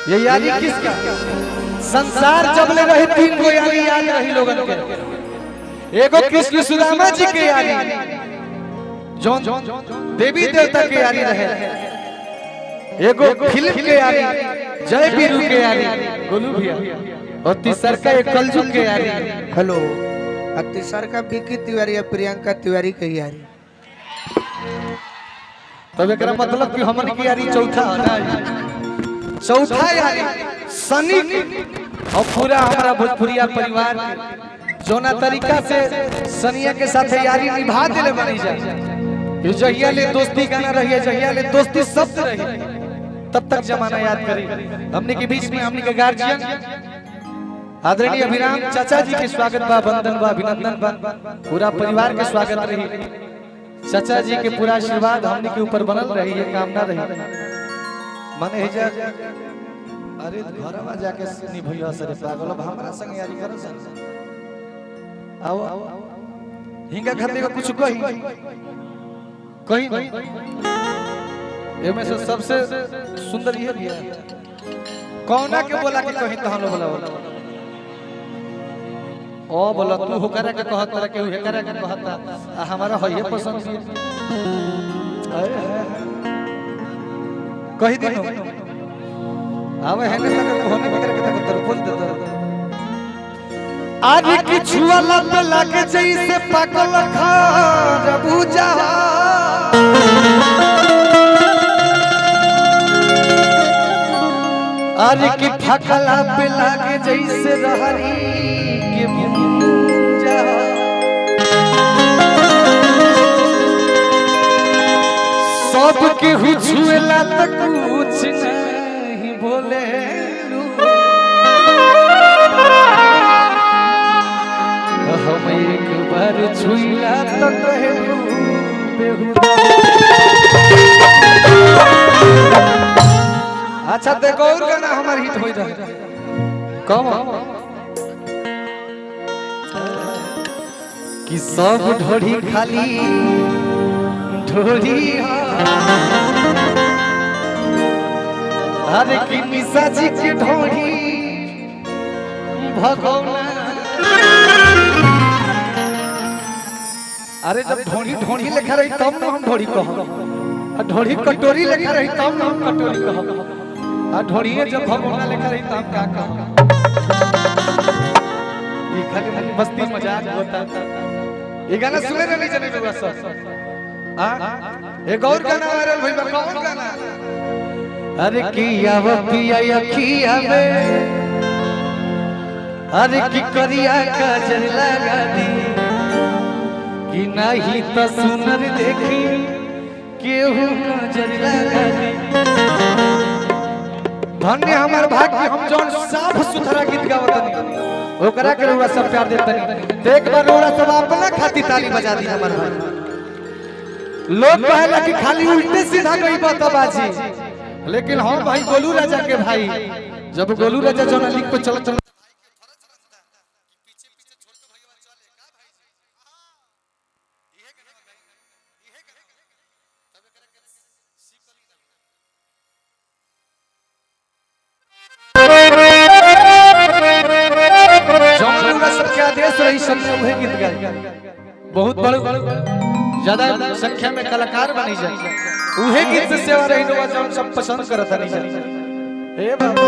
ये यारी किसका? संसार जब ले रहे तीन गो यारी याद रही लोगन के। एगो कृष्ण सुदामा जी के यारी, जो देवी देवता के यारी रहे। एगो फिल्म के यारी जय बीरू के यारी गोलू भैया, और तीसर का एक कलजुग के यारी हेलो, और तीसर का विकी तिवारी और प्रियंका तिवारी के यारी। तब एकरा मतलब कि हमन की यारी चौथा चौथा यारी सनी और पूरा हमारा भोजपुरिया परिवार जोना तरीका से सनिया के साथ यारी निभा दिले बनी जाए। जहिया ले दोस्ती गाना रही, जहिया ले दोस्ती शब्द रही, तब तक जमाना याद करी। हमने के बीच में हमने के गार्जियन आदरणीय अभिराम चाचा जी के स्वागत बा, वंदन बा, अभिनंदन बा, पूरा परिवार के स्वागत रही। चाचा जी के पूरा आशीर्वाद हमने के ऊपर बनल रही, ये कामना रही। माने है अरे घर में जाके सुनी भैया सरे पागल अब हमरा संग यारी कर सन आओ हिंगा खाते को कुछ कहीं नहीं। एमे से सबसे सुंदर ये भी है कौना के बोला कि कहीं तहन बोला ओ बोला तू होकरा के कहत तरह के हेकरा के कहता हमारा हइए पसंद है कहि दिनो आवे है ने लगे होने बिकर के तक तर बोल देता आज की छुआला पे लागे जैसे पागल खा रबूजा आज की फकला पे लागे जैसे रहरी के मुंजा सब के हुछुएला तक कुछ नहीं बोले हम एक बार छुईला तो कहे बेहुदा। अच्छा देखो और गाना हमार हिट होई रहा कम कि सब ढोड़ी खाली ढोड़ी अरे कि निशा जी के ढोड़ी भगवान अरे जब ढोड़ी ढोड़ी लिखा रही तब ना हम ढोड़ी कहब, ढोड़ी कटोरी लिखा रही तब ना हम कटोरी कहब, आ ढोड़ी जब भगवान लिखा रही तब का कहब। ये खाली मस्ती मजाक होता। ये गाना सुने ना नहीं जाने लोग सब हां एक और गाना वायरल भइल बा कौन गाना अरे किया वो पिया अखिया में अरे की करिया काजल लगा दी कि नहीं तो सुनर देखी केहू नजर लगा दी। धन्य हमार भाग्य हम जौन साफ सुथरा गीत गावतनी ओकरा के रउआ सब प्यार देतनी। तो एक बार रउआ सब अपना खातिर ताली बजा दी हमार भाई। लोग कहला कि खाली उल्टे सीधा गई बाजी, लेकिन हम भाई गोलू राजा के भाई जब गोलू राजा जौन लिख पे चल बहुत बड़े ज्यादा संख्या में कलाकार बनी जाए उहे गीत से सेवा रही लोग जब सब पसंद करता नहीं जाए। ए बाबा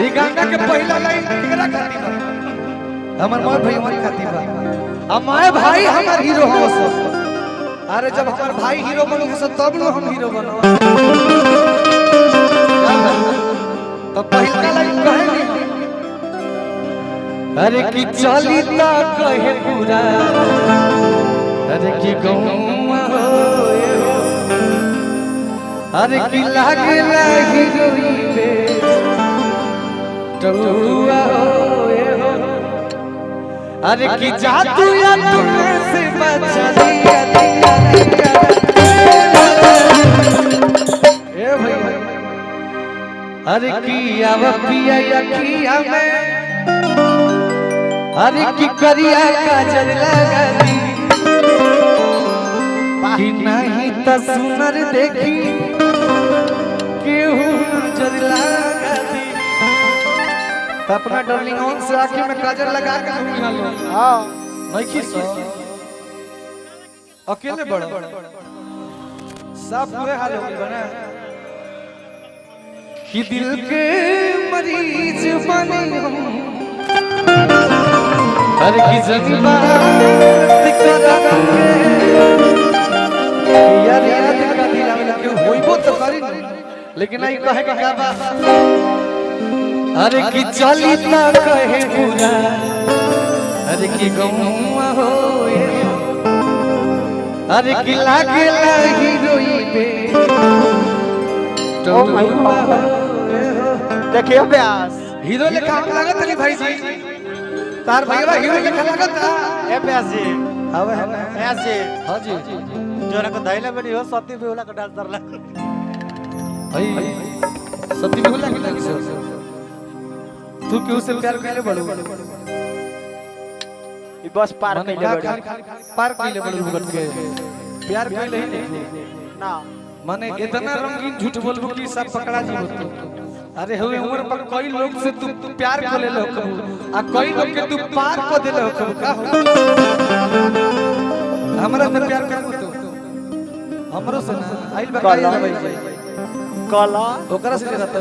ये गाना के पहला लाइन केकरा खाती बा हमर मां भाई हमारी खाती बा हमारे भाई हमार हीरो हो सब। अरे जब हमार भाई हीरो बनो तब लो हम हीरो बनो। तो पहला लाइन कहे अरे की चली ता कहे पूरा अरे की गौवा होए हो अरे की लागे ला हीरोइन पे टुआ होए हो अरे की जादू या तुमने से बचा दिया ए भाई अरे किया वो पिया या किया मैं अरे की करिया काजल लगा दी कि नहीं त सुनर देखी केहू नजर लगा दी। तो अपना डार्लिंग ऑन से आंखें में काजल लगा के घूम लो। हां नहीं खींच अकेले बड़ा सब पूरे हाल हो गए बना कि दिल के मरीज बने हम। हर की जज्बा यार यार दिल का दिल में क्यों होइबो तो करी लेकिन आई कहे का बात। अरे की चली ता कहे पूरा अरे की गौवा हो अरे की लागे हीरोई पे ओ माय गॉड देखिए प्यास हीरो लेखा लागत नहीं भाई जी तार भैया हीरो लेखा लागत ए प्यास जी आवे है ना प्यास जी हां जी जोरा को धैले बनी हो सती बेहुला का डांस करला भाई सती बेहुला की लगी सर तू क्यों से प्यार करे बड़ू ई बस पार कइले बड़ी पार कइले बड़ू भगत के प्यार कइले ही नहीं ना माने इतना रंगीन झूठ बोलबो कि सब पकड़ा जी होतो। अरे हुए उम्र पर कई लोग से तू प्यार को ले लो आ कई लोग के तू पार को दे लो का हो हमरा से प्यार कर तू हमरो से ना आइल बताइए ना भाई काला ओकरा से रहता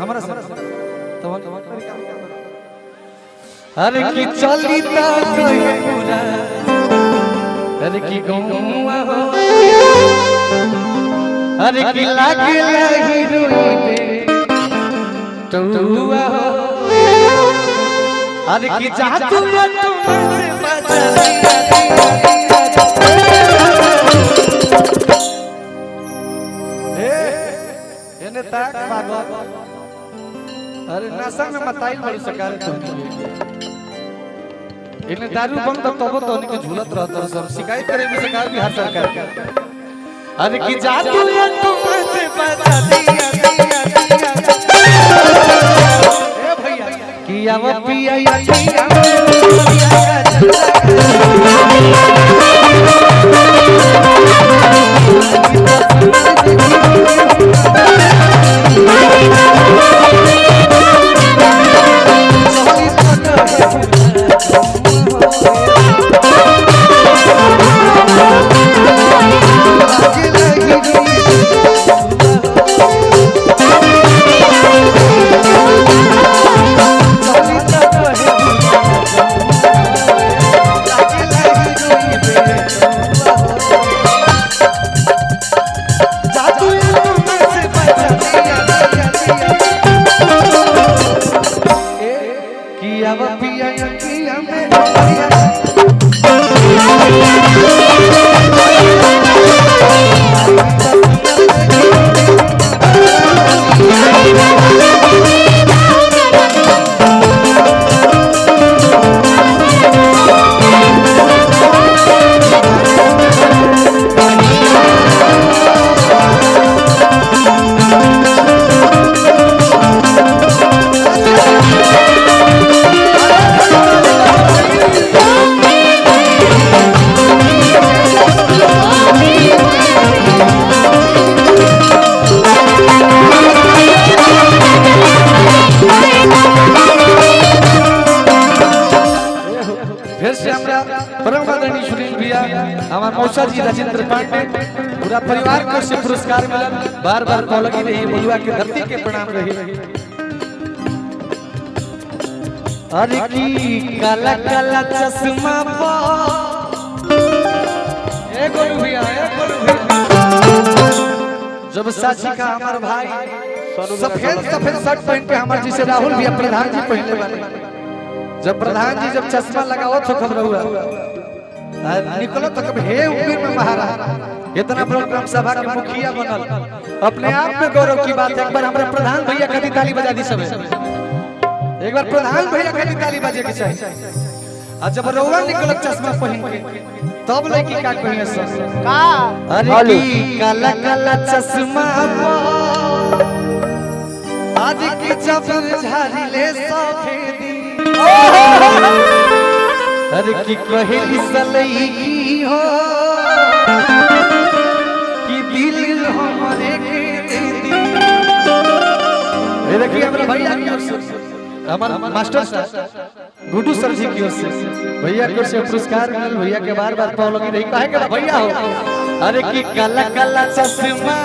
हमरा से तो अरे की चली ता कहे पूरा अरे की गौवा हो अरे की लागे हीरोई पे टुआ हो अरे की चाहतू या तुमसे बचा एने ताक पागल अरे नशा में मताइल बड़ी सरकार इन्हें दारू बंद तब तो उनके झूलत रहता सब शिकायत करे भी सरकार बिहार सरकार। अरे की जादू या तुमसे बचा दिया ए भैया कि अब पिया या हमारे मौसा जी राजेंद्र पांडे पूरा परिवार को से पुरस्कार मिला बार बार लगी रही बलुआ की धरती के प्रणाम रही। अरे की काला काला चश्मा जब साची का हमारे भाई सफेद सफेद शर्ट पहन के हमारे जिसे राहुल भी प्रधान जी पहले वाले जब प्रधान जी जब चश्मा लगाओ तो खबर हुआ निकलो तो कब हे उम्र में महाराज इतना प्रोग्राम सभा के मुखिया बनल अपने आप में गौरव की बात है। एक बार हमारे प्रधान भैया का ताली बजा दी सब एक बार प्रधान भैया का ताली बजे के चाहिए। और जब रउआ निकलक चश्मा पहन के तब लड़की का कहिए सब का अरे की काला काला चश्मा आज की जब झाड़ी ले सफेदी अरे की कहेली सलई की हो कि दिल हमारे के दे दी। ये देखिए हमारे भैया की ओर से, हमारे मास्टर साहब गुड्डू सर जी की ओर से भैया की ओर से पुरस्कार मिल। भैया के बार बार पाव लगी रही काहे के भैया हो। अरे की काला काला चश्मा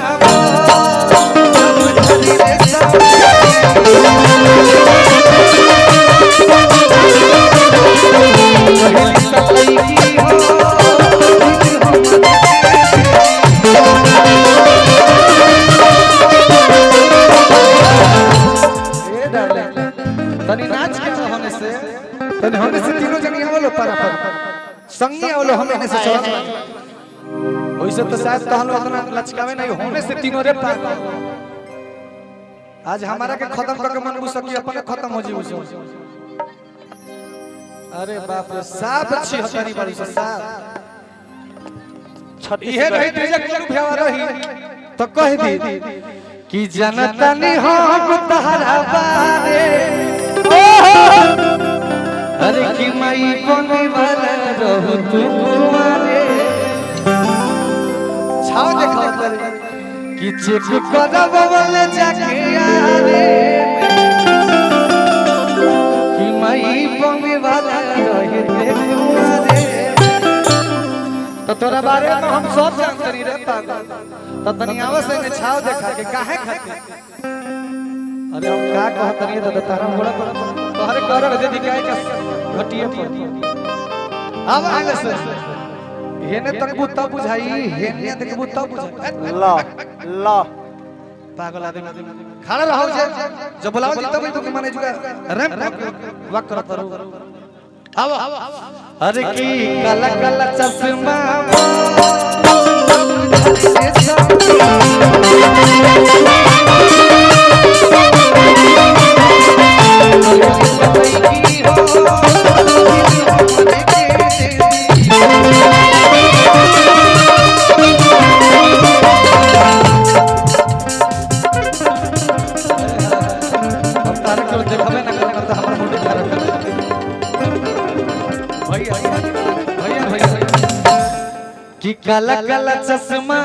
तनी नाच के होने से तनी होने से तीनों जनी आवलो पर संगी आवलो हमें से चल वैसे तो शायद तहलो उतना लचकावे नहीं होने से तीनों रे पार। आज हमारा के खत्म करके मन बुझ सकी अपने खत्म हो जीव सो। अरे बाप रे साफ अच्छी हतारी बड़ी से साफ इहे रही तेजा के भेवा रही तो कह दी कि जनता ने हम तहरा बारे अरे कि माई बने वाला रहो तू कुमारे छाव देखा करे कि चेक करब वाले जाके यारे कि माई बने वाला रहे ते कुमारे। तो तोरा बारे में हम सब जानते रे पागल तो तनियावा से छाव देखा के काहे खाते। अरे हम का कहत रही तो तारा बोला तोहरे कर दे दिखाए का घटिए पर अब आगे से हेने तक बुता बुझाई हेने तक बुता बुझाई ला ला पागल आदमी खड़ा रहो जे जब बुलाओ जी तब तो के माने जुगा रैंप वक्त करत रहो। अब अरे की काला काला चश्मा कि काला काला चश्मा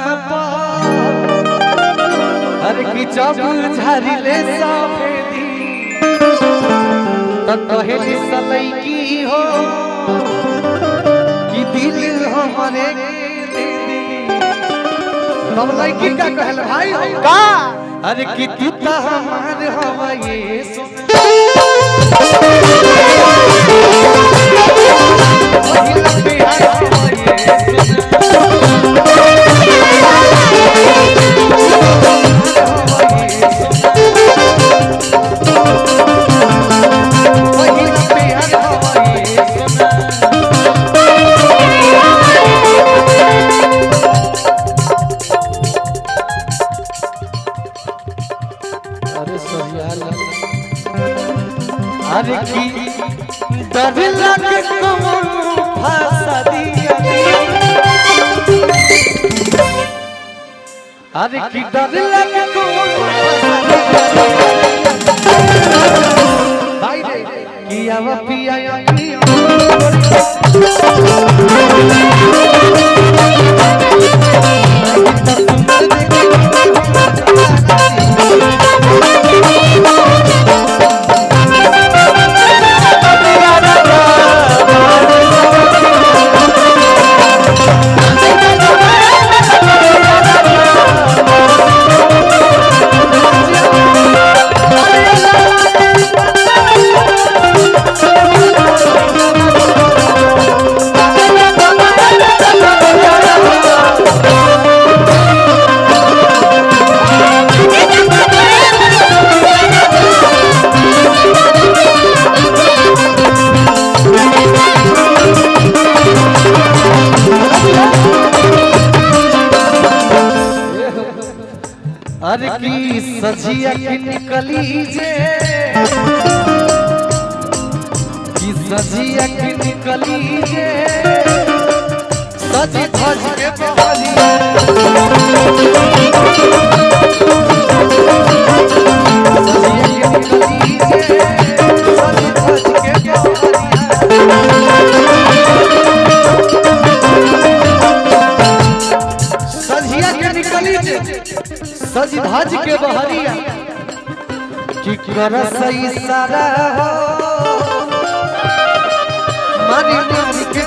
अरे की जब झारी ले सफेदी तो कहेली सलई की हो कि दिल हमारे के दे दी। तब लड़की का कहल भाई हो का अरे कि तू तो हमार हवा ये सुन अरे की डर लगे कौन भाषा दिया अरे की डर लगे कौन भाई रे कि अब पिया अरे की सजिया की निकली जे की सजिया की निकली जे सजी धज के बहलिया सजिया की निकली जे सजी धज के बहलिया कर सही सारा हो मारी मारी के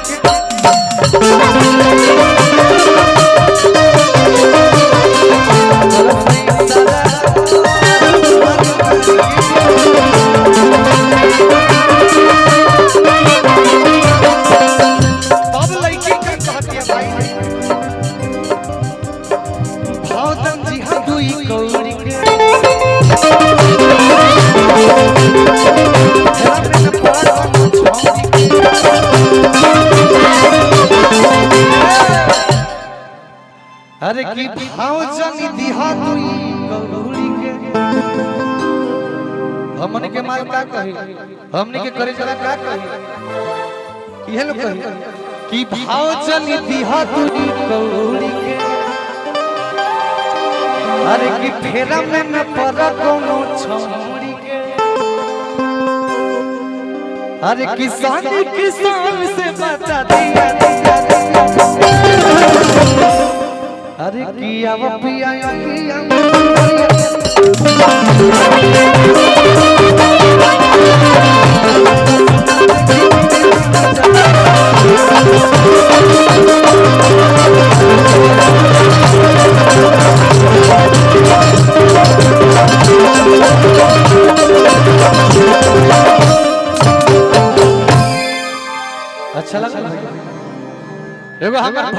अरे की भाव जनी दिहा तुई कौड़ी के हमने के माल का कही हमने के करे जरा का कही ये लोग कही की भाव जनी दिहा तुई कौड़ी के अरे की फेरा में न पर कोनो छोड़ी के अरे किसान से बता दिया अरे किया वो पिया अच्छा लगा एगो हमारा